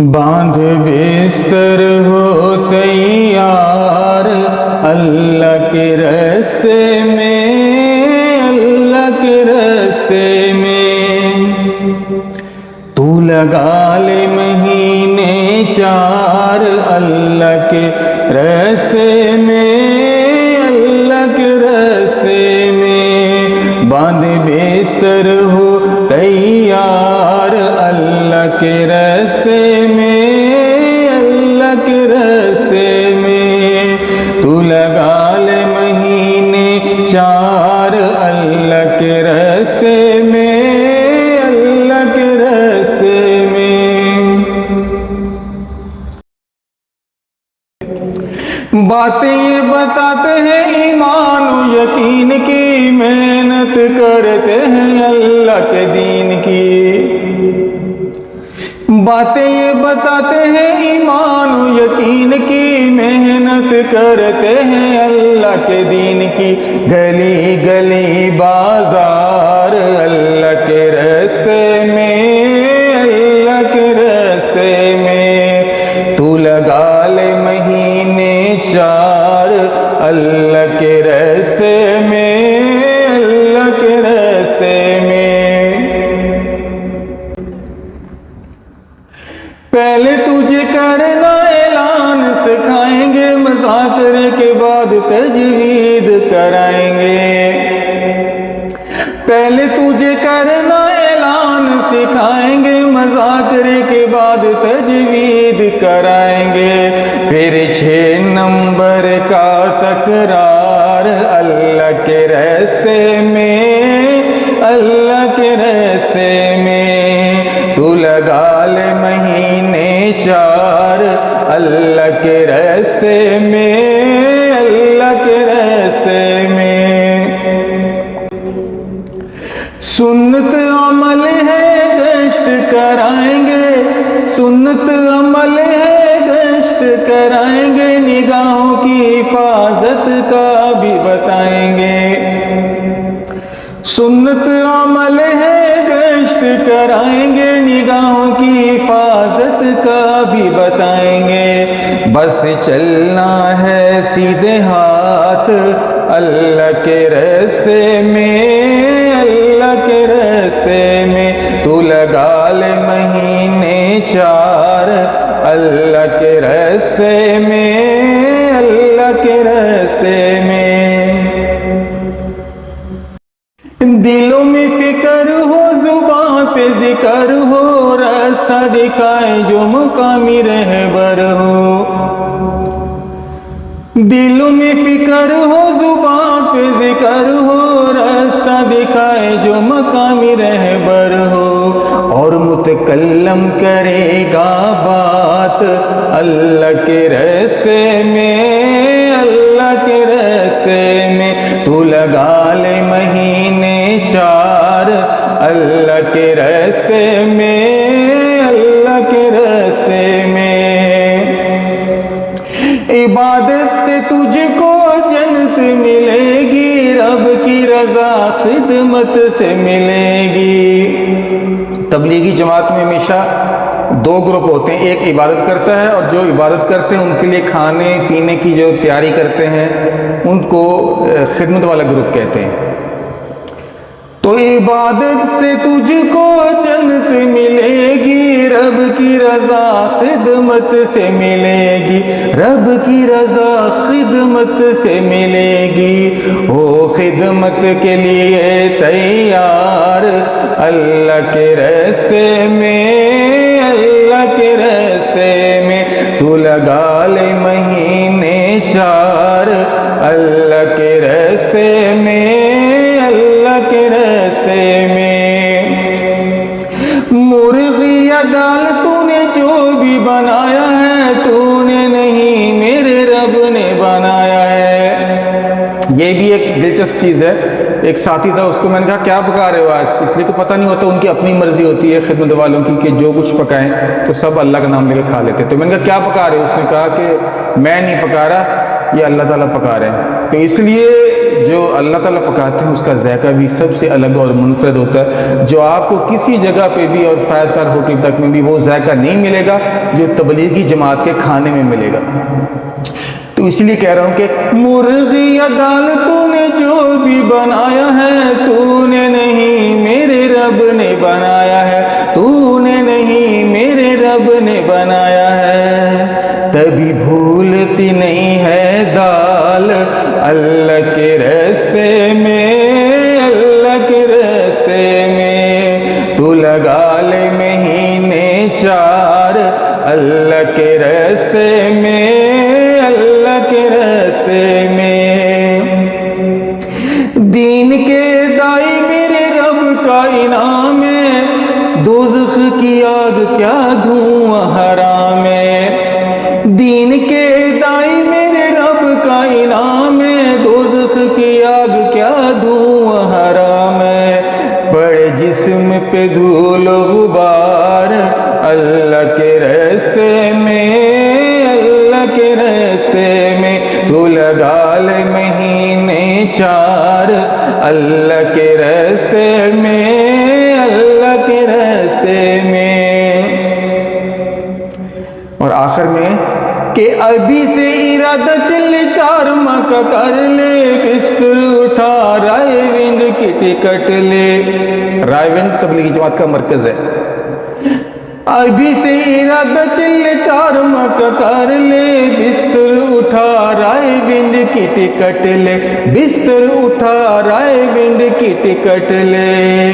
باندھ بستر ہو تیار اللہ کے راستے میں، اللہ کے راستے میں، تو لگا لے مہینے 4 اللہ کے راستے میں، اللہ کے راستے میں، باندھ بستر ہو تیار اللہ کے راستے میں، اللہ کے راستے میں، تو لگا لے مہینے 4 اللہ کے راستے میں، اللہ کے راستے میں۔ باتیں یہ بتاتے ہیں ایمان و یقین کی، محنت کرتے ہیں اللہ کے دین کی۔ باتیں یہ بتاتے ہیں ایمان و یقین کی، محنت کرتے ہیں اللہ کے دین کی، گلی گلی بازار اللہ کے راستے میں، اللہ کے راستے میں، تو لگا لے مہینے 4 اللہ کے راستے میں، اللہ کے راستے میں۔ پہلے تجھے کرنا اعلان سکھائیں گے، مذاکرے کے بعد تجوید کرائیں گے۔ پہلے تجھے کرنا اعلان سکھائیں گے، مذاکرے کے بعد تجوید کرائیں گے، پھر 6 نمبر کا تکرار اللہ کے راستے میں، اللہ کے راستے میں، تو لگا لے مہینے 4 اللہ کے راستے میں، اللہ کے راستے میں۔ سنت عمل ہے گشت کرائیں گے، سنت عمل ہے گشت کرائیں گے، نگاہوں کی حفاظت کا بھی بتائیں گے۔ سنت عمل ہے گشت کرائیں گے، نگاہوں کی حفاظت کا بھی بتائیں گے، بس چلنا ہے سیدھے ہاتھ اللہ کے راستے میں، اللہ کے راستے میں، تو لگا لے مہینے 4 اللہ کے راستے میں، اللہ کے راستے میں۔ دلوں میں فکر ہو، زبان پہ ذکر ہو، راستہ دکھائے جو مقامی رہبر ہو۔ دلوں میں فکر ہو، زبان پہ ذکر ہو، راستہ دکھائے جو مقامی رہبر ہو، اور متکلم کرے گا بات اللہ کے راستے میں، اللہ کے راستے میں، تو لگا لے مہینے 4 اللہ کے راستے میں، اللہ کے راستے میں۔ عبادت سے تجھ کو جنت ملے گی، رب کی رضا خدمت سے ملے گی۔ تبلیغی جماعت میں ہمیشہ 2 گروپ ہوتے ہیں، ایک عبادت کرتا ہے، اور جو عبادت کرتے ہیں ان کے لیے کھانے پینے کی جو تیاری کرتے ہیں ان کو خدمت والا گروپ کہتے ہیں۔ تو عبادت سے تجھ کو جنت ملے گی، رب کی رضا خدمت سے ملے گی، رب کی رضا خدمت سے ملے گی، وہ خدمت کے لیے تیار اللہ کے راستے میں، اللہ کے راستے میں، تو لگا لے مہینے 4 اللہ کے راستے میں، اللہ کے راستے میں۔ مرغی یا دال تو نے جو بھی بنایا ہے، تو نے نہیں میرے رب نے بنایا ہے۔ یہ بھی ایک دلچسپ چیز ہے، ایک ساتھی تھا، اس کو میں نے کہا کیا پکا رہے ہو آج، اس لیے کہ پتہ نہیں ہوتا، ان کی اپنی مرضی ہوتی ہے خدمت والوں کی کہ جو کچھ پکائیں تو سب اللہ کا نام لے کے کھا لیتے۔ تو میں نے کہا کیا پکا رہے ہو، اس نے کہا کہ میں نہیں پکا رہا، یہ اللہ تعالیٰ پکا رہے ہیں۔ تو اس لیے جو اللہ تعالیٰ پکاتے ہیں اس کا ذائقہ بھی سب سے الگ اور منفرد ہوتا ہے، جو آپ کو کسی جگہ پہ بھی اور 5 اسٹار ہوٹل تک میں بھی وہ ذائقہ نہیں ملے گا جو تبلیغی جماعت کے کھانے میں ملے گا۔ تو اس لیے کہہ رہا ہوں کہ مرغی یا دال تو نے جو بھی بنایا ہے، تو نے نہیں میرے رب نے بنایا ہے، تو نے نہیں میرے رب نے بنایا ہے، کبھی بھولتی نہیں ہے دال اللہ کے راستے میں، اللہ کے راستے میں، تو لگا لے مہینے 4 اللہ کے راستے میں، اللہ کے راستے میں۔ دین کے دائی میرے رب کا انعام ہے، دوزخ کی آگ کیا دھواں حرام ہے، دین کے دائی میرے رب کا انعام ہے، دوزخ کی آگ کیا دھواں حرام ہے، پڑے جسم پہ دھول غبار اللہ کے راستے میں، اللہ کے راستے میں، تو لگا لے مہینے 4 اللہ کے راستے میں، اللہ کے راستے میں۔ اور آخر میں کہ ابھی سے ارادہ چلے 4 ماہ کا کر لے، بستر اٹھا رائے ونڈ کی ٹکٹ لے، رائے ونڈ تبلیغی جماعت کا مرکز ہے۔ ابھی سے ارادہ چلے 4 ماہ کا کر لے، بستر اٹھا رائے ونڈ کی ٹکٹ لے، بستر اٹھا رائے ونڈ کی ٹکٹ لے،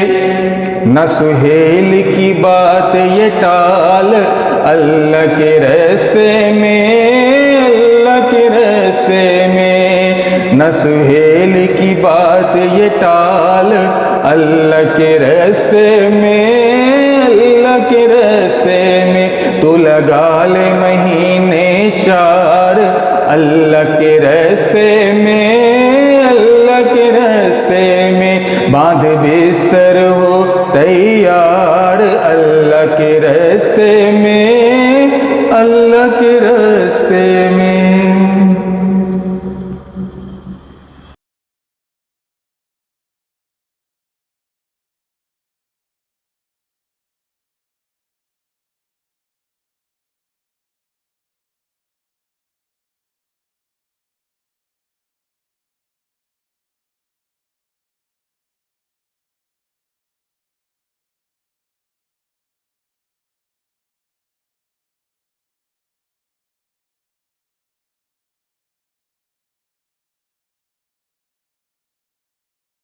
نہ سہیل کی بات یہ ٹال اللہ کے راستے میں، اللہ کے راستے میں، نہ سہیل کی بات یہ ٹال اللہ کے راستے میں، اللہ کے راستے میں، تو لگا لے مہینے 4 اللہ کے راستے میں، اللہ کے راستے میں، باندھ بستر ہو تیار اللہ کے راستے میں، اللہ کے راستے میں۔